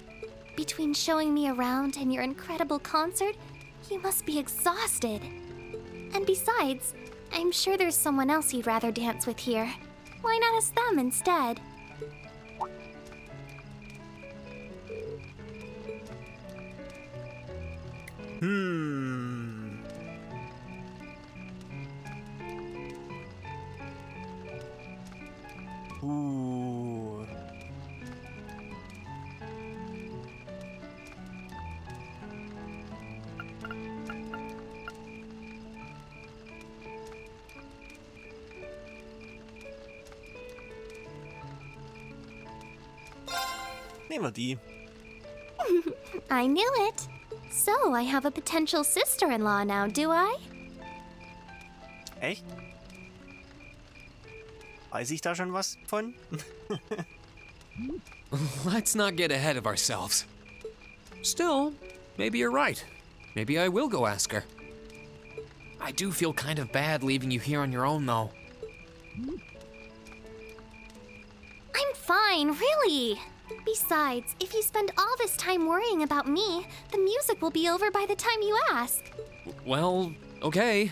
Speaker 5: Between showing me around and your incredible concert, you must be exhausted. And besides, I'm sure there's someone else you'd rather dance with here. Why not ask them instead?
Speaker 1: Ooh. Nehmen wir die.
Speaker 5: I knew it. So, I have a potential sister-in-law now, do I?
Speaker 1: Echt? Weiß ich da schon was von?
Speaker 2: Let's not get ahead of ourselves. Still, maybe you're right. Maybe I will go ask her. I do feel kind of bad leaving you here on your own, though.
Speaker 5: I'm fine, really. Besides, if you spend all this time worrying about me, the music will be over by the time you ask.
Speaker 2: Well, okay.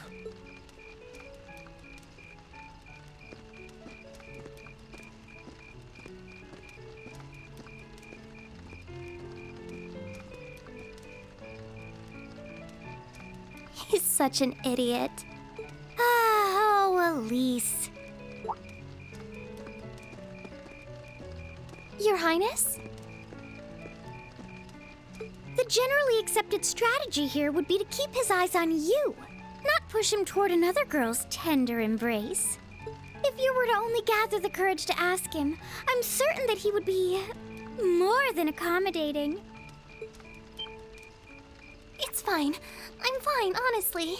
Speaker 5: He's such an idiot. Oh, Elise. Your Highness?
Speaker 8: The generally accepted strategy here would be to keep his eyes on you, not push him toward another girl's tender embrace. If you were to only gather the courage to ask him, I'm certain that he would be more than accommodating.
Speaker 5: It's fine. I'm fine, honestly.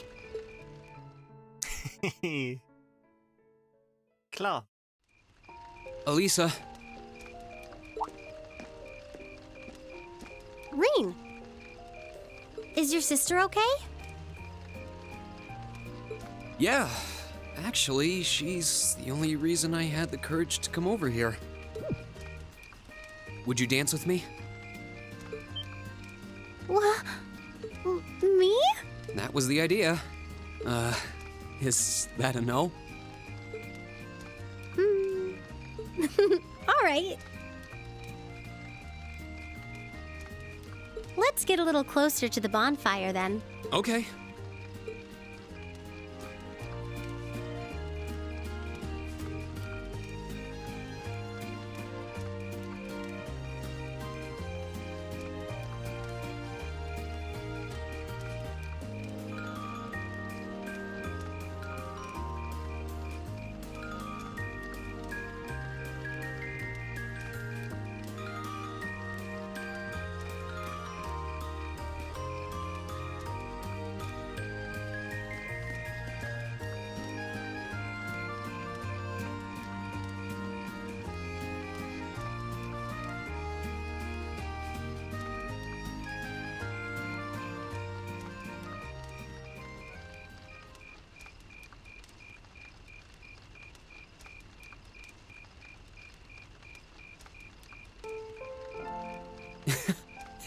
Speaker 1: Klar.
Speaker 2: Elisa.
Speaker 10: Rean! Is your sister okay?
Speaker 2: Yeah, actually, she's the only reason I had the courage to come over here. Would you dance with me?
Speaker 10: What? Me?
Speaker 2: That was the idea. Is that a no?
Speaker 10: All right. Let's get a little closer to the bonfire then.
Speaker 2: Okay.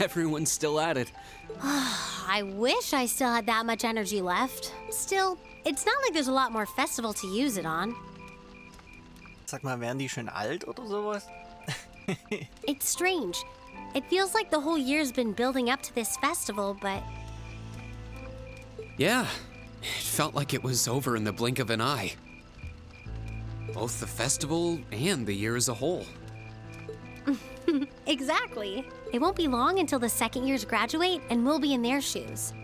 Speaker 2: Everyone's still at it.
Speaker 10: I wish I still had that much energy left. Still, it's not like there's a lot more festival to use it on.
Speaker 1: Sag mal, wären die schon alt oder sowas?
Speaker 10: It's strange. It feels like the whole year's been building up to this festival, but...
Speaker 2: Yeah, it felt like it was over in the blink of an eye. Both the festival and the year as a whole.
Speaker 10: Exactly. It won't be long until the second years graduate and we'll be in their shoes.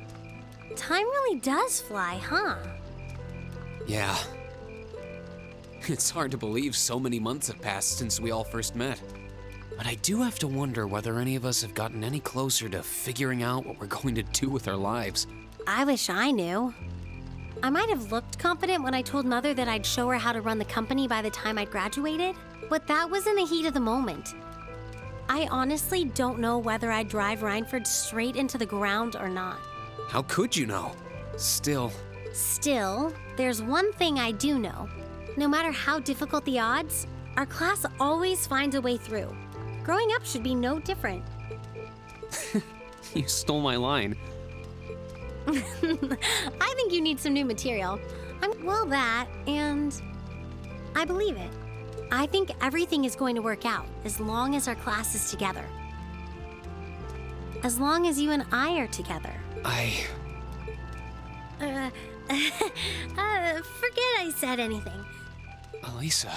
Speaker 10: Time really does fly, huh?
Speaker 2: Yeah. It's hard to believe so many months have passed since we all first met. But I do have to wonder whether any of us have gotten any closer to figuring out what we're going to do with our lives.
Speaker 10: I wish I knew. I might have looked confident when I told Mother that I'd show her how to run the company by the time I'd graduated, but that was in the heat of the moment. I honestly don't know whether I'd drive Reinford straight into the ground or not.
Speaker 2: How could you know? Still,
Speaker 10: there's one thing I do know. No matter how difficult the odds, our class always finds a way through. Growing up should be no different.
Speaker 2: you stole my line.
Speaker 10: I think you need some new material. Well, that, and I believe it. I think everything is going to work out as long as our class is together. As long as you and I are together. Forget I said anything.
Speaker 2: Elisa.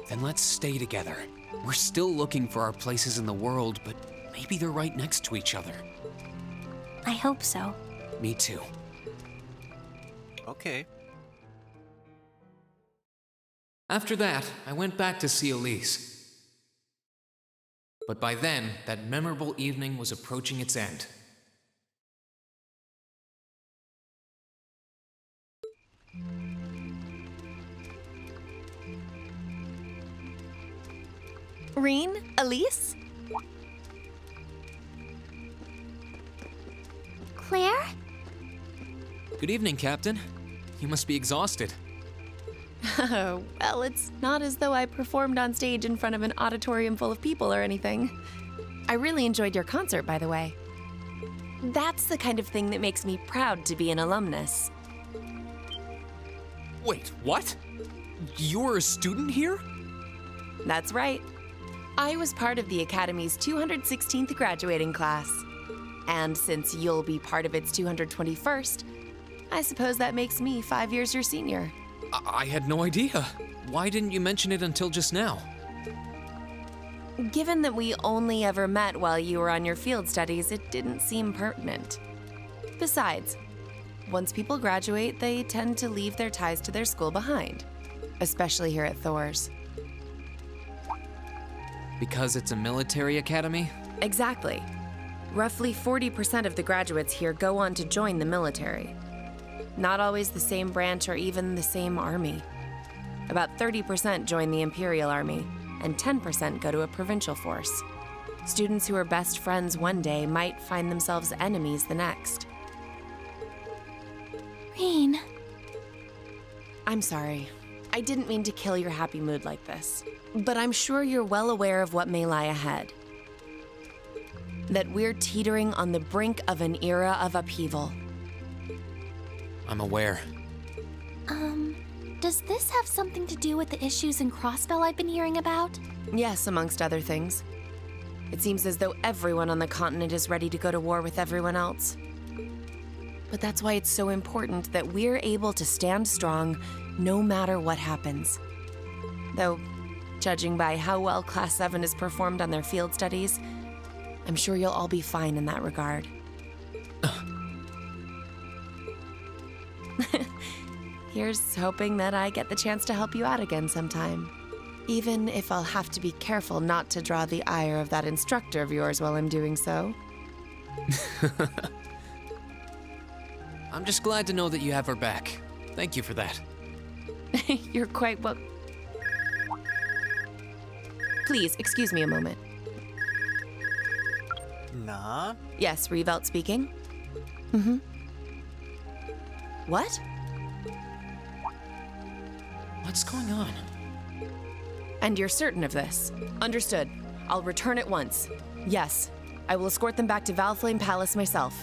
Speaker 2: Then let's stay together. We're still looking for our places in the world, but maybe they're right next to each other.
Speaker 10: I hope so.
Speaker 2: Me too.
Speaker 1: Okay.
Speaker 2: After that, I went back to see Elise. But by then, that memorable evening was approaching its end.
Speaker 19: Rean? Elise?
Speaker 5: Claire?
Speaker 2: Good evening, Captain. You must be exhausted.
Speaker 19: Well, it's not as though I performed on stage in front of an auditorium full of people or anything. I really enjoyed your concert, by the way. That's the kind of thing that makes me proud to be an alumnus.
Speaker 2: Wait, what? You're a student here?
Speaker 19: That's right. I was part of the Academy's 216th graduating class. And since you'll be part of its 221st, I suppose that makes me 5 years your senior.
Speaker 2: I had no idea. Why didn't you mention it until just now?
Speaker 19: Given that we only ever met while you were on your field studies, it didn't seem pertinent. Besides, once people graduate, they tend to leave their ties to their school behind, especially here at Thor's.
Speaker 2: Because it's a military academy?
Speaker 19: Exactly. Roughly 40% of the graduates here go on to join the military. Not always the same branch or even the same army. About 30% join the Imperial Army, and 10% go to a provincial force. Students who are best friends one day might find themselves enemies the next.
Speaker 5: Rean.
Speaker 19: I'm sorry. I didn't mean to kill your happy mood like this. But I'm sure you're well aware of what may lie ahead. That we're teetering on the brink of an era of upheaval.
Speaker 2: I'm aware.
Speaker 5: Does this have something to do with the issues in Crossbell I've been hearing about?
Speaker 19: Yes, amongst other things. It seems as though everyone on the continent is ready to go to war with everyone else. But that's why it's so important that we're able to stand strong no matter what happens. Though, judging by how well Class 7 has performed on their field studies, I'm sure you'll all be fine in that regard. Here's hoping that I get the chance to help you out again sometime. Even if I'll have to be careful not to draw the ire of that instructor of yours while I'm doing so.
Speaker 2: I'm just glad to know that you have her back. Thank you for that.
Speaker 19: You're quite well. Please, excuse me a moment.
Speaker 1: Na?
Speaker 19: Yes, Revelt speaking. Mm-hmm. What?
Speaker 2: What's going on?
Speaker 19: And you're certain of this? Understood. I'll return at once. Yes, I will escort them back to Valflame Palace myself.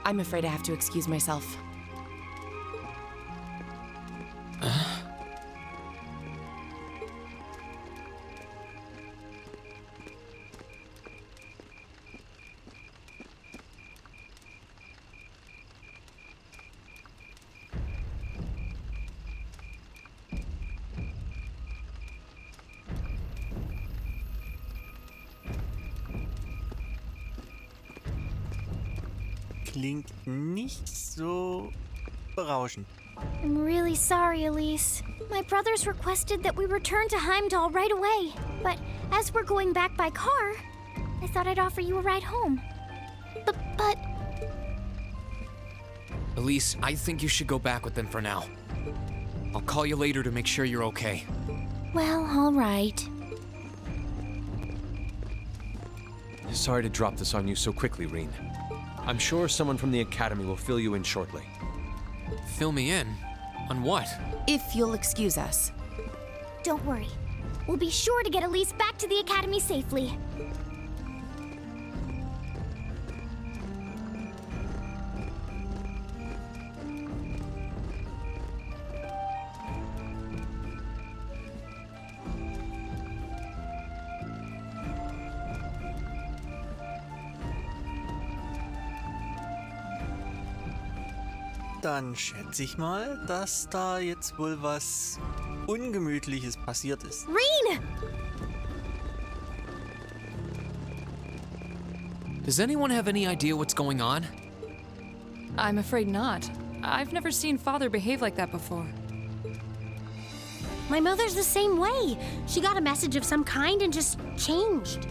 Speaker 19: I'm afraid I have to excuse myself.
Speaker 1: Klingt nicht so berauschend.
Speaker 5: I'm really sorry, Elise. My brothers requested that we return to Heimdall right away. But as we're going back by car, I thought I'd offer you a ride home. But...
Speaker 2: Elise, I think you should go back with them for now. I'll call you later to make sure you're okay.
Speaker 5: Well, all right.
Speaker 3: Sorry to drop this on you so quickly, Rean. I'm sure someone from the Academy will fill you in shortly.
Speaker 2: Fill me in? On what?
Speaker 19: If you'll excuse us.
Speaker 5: Don't worry. We'll be sure to get Elise back to the Academy safely.
Speaker 1: Dann schätze ich mal, dass da jetzt wohl was Ungemütliches passiert ist.
Speaker 5: Rean!
Speaker 2: Does anyone have any idea what's going on?
Speaker 12: I'm afraid not. I've never seen Father behave like that before.
Speaker 10: My mother's the same way. She got a message of some kind and just changed.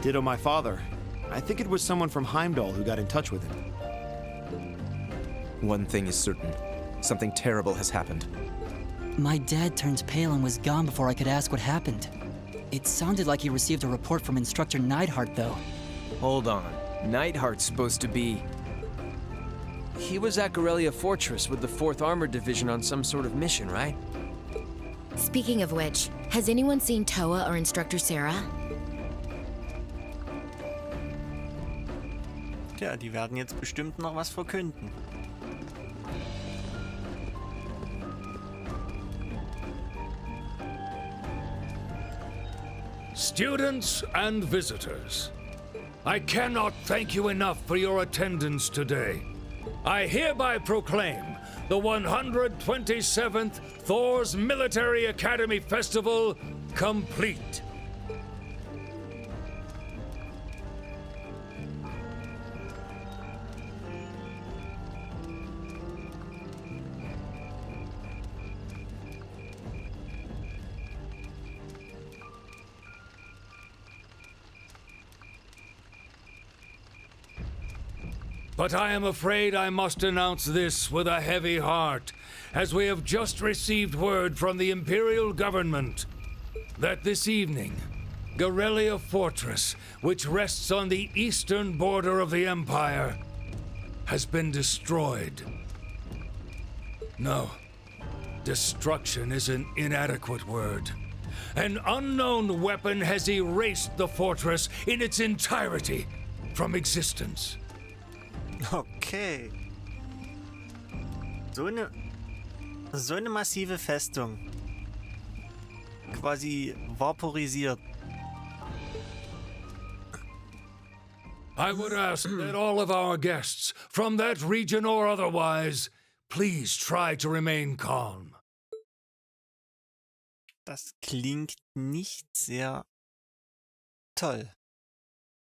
Speaker 13: Ditto my father. I think it was someone from Heimdall who got in touch with him.
Speaker 15: One thing is certain. Something terrible has happened.
Speaker 14: My dad turned pale and was gone before I could ask what happened. It sounded like he received a report from Instructor Neidhart, though.
Speaker 4: Hold on. Neidhart's supposed to be...
Speaker 3: He was at Guerrilla Fortress with the 4th Armored Division on some sort of mission, right?
Speaker 9: Speaking of which, has anyone seen Toa or Instructor Sarah?
Speaker 1: Tja, die werden jetzt bestimmt noch was verkünden.
Speaker 18: Students and visitors, I cannot thank you enough for your attendance today. I hereby proclaim the 127th Thor's Military Academy Festival complete. But I am afraid I must announce this with a heavy heart, as we have just received word from the Imperial government that this evening, Guerrilla Fortress, which rests on the eastern border of the Empire, has been destroyed. No, destruction is an inadequate word. An unknown weapon has erased the fortress in its entirety from existence.
Speaker 1: Okay. So eine massive Festung. Quasi vaporisiert.
Speaker 18: I would ask that all of our guests, from that region or otherwise, please try to remain calm.
Speaker 1: Das klingt nicht sehr toll.